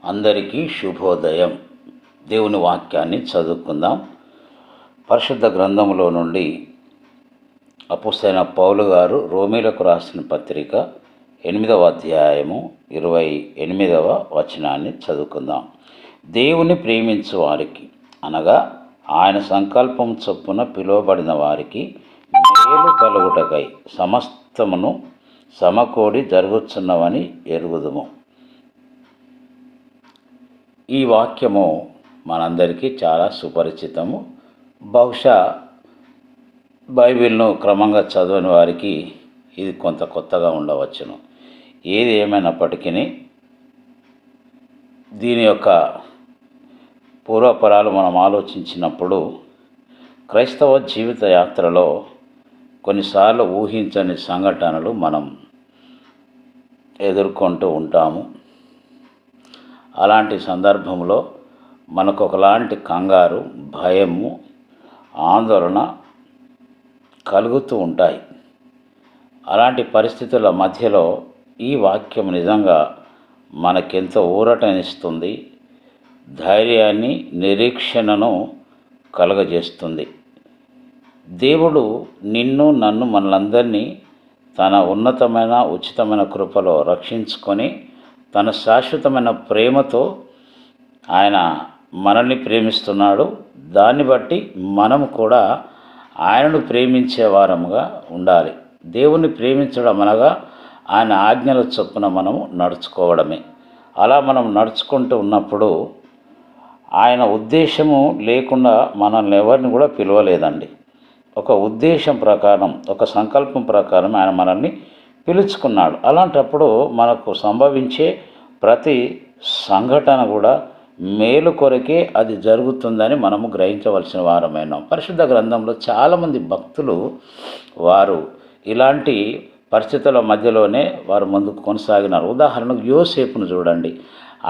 అందరికీ శుభోదయం. దేవుని వాక్యాన్ని చదువుకుందాం. పరిశుద్ధ గ్రంథంలో నుండి అపోస్తలుడైన పౌలు గారు రోమీలకు రాసిన పత్రిక 8వ అధ్యాయము 28వ వచనాన్ని చదువుకుందాం. దేవుని ప్రేమించు వారికి అనగా ఆయన సంకల్పం చొప్పున పిలువబడిన వారికి మేలు కలుగుటకై సమస్తమును సమకూడి జరుగుతున్నవని ఎరుగుదుము. ఈ వాక్యము మనందరికీ చాలా సుపరిచితము. బహుశా బైబిల్ను క్రమంగా చదవని వారికి ఇది కొంత కొత్తగా ఉండవచ్చును. ఏది ఏమైనప్పటికీ దీని యొక్క పూర్వపరాలు మనం ఆలోచించినప్పుడు క్రైస్తవ జీవిత యాత్రలో కొన్నిసార్లు ఊహించని సంఘటనలు మనం ఎదుర్కొంటూ ఉంటాము. అలాంటి సందర్భంలో మనకు ఒకలాంటి కంగారు, భయము, ఆందోళన కలుగుతూ ఉంటాయి. అలాంటి పరిస్థితుల మధ్యలో ఈ వాక్యం నిజంగా మనకెంతో ఊరటనిస్తుంది, ధైర్యాన్ని, నిరీక్షణను కలుగజేస్తుంది. దేవుడు నిన్ను, నన్ను, మనలందరినీ తన ఉన్నతమైన ఉచితమైన కృపలో రక్షించుకొని తన శాశ్వతమైన ప్రేమతో ఆయన మనల్ని ప్రేమిస్తున్నాడు. దాన్ని బట్టి మనము కూడా ఆయనను ప్రేమించే వారముగా ఉండాలి. దేవుణ్ణి ప్రేమించడం అనగా ఆయన ఆజ్ఞల చొప్పున మనము నడుచుకోవడమే. అలా మనం నడుచుకుంటూ ఉన్నప్పుడు ఆయన ఉద్దేశము లేకుండా మనల్ని ఎవరిని కూడా పిలవలేదండి. ఒక ఉద్దేశం ప్రకారం, ఒక సంకల్పం ప్రకారం ఆయన మనల్ని పిలుచుకున్నాడు. అలాంటప్పుడు మనకు సంభవించే ప్రతి సంఘటన కూడా మేలు కొరకే అది జరుగుతుందని మనము గ్రహించవలసిన వారమైనాం. పరిశుద్ధ గ్రంథంలో చాలామంది భక్తులు వారు ఇలాంటి పరిస్థితుల మధ్యలోనే వారు ముందుకు కొనసాగినారు. ఉదాహరణకు యోసేపును చూడండి.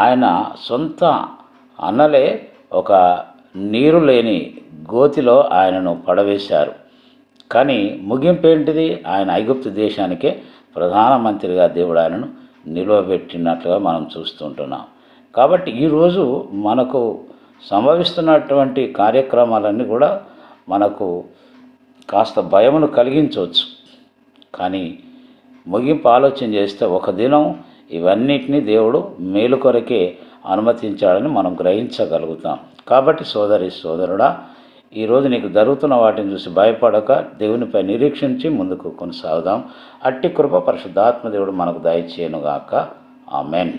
ఆయన సొంత అన్నలే ఒక నీరు లేని గోతిలో ఆయనను పడవేశారు. కానీ ముగింపు ఏంటిది? ఆయన ఐగుప్తు దేశానికే ప్రధానమంత్రిగా దేవుడు ఆయనను నిలవబెట్టినట్లుగా మనం చూస్తుంటున్నాం. కాబట్టి ఈరోజు మనకు సంభవిస్తున్నటువంటి కార్యక్రమాలన్నీ కూడా మనకు కాస్త భయమును కలిగించవచ్చు. కానీ ముగింపు ఆలోచన చేస్తే ఒక దినం ఇవన్నిటినీ దేవుడు మేలు కొరకే అనుమతించాడని మనం గ్రహించగలుగుతాం. కాబట్టి సోదరి సోదరుడా, ఈరోజు నీకు జరుగుతున్న వాటిని చూసి భయపడక దేవునిపై నిరీక్షించి ముందుకు కొనసాగుదాం. అట్టి కృప పరిశుద్ధాత్మ దేవుడు మనకు దయచేయునుగాక. ఆమెన్.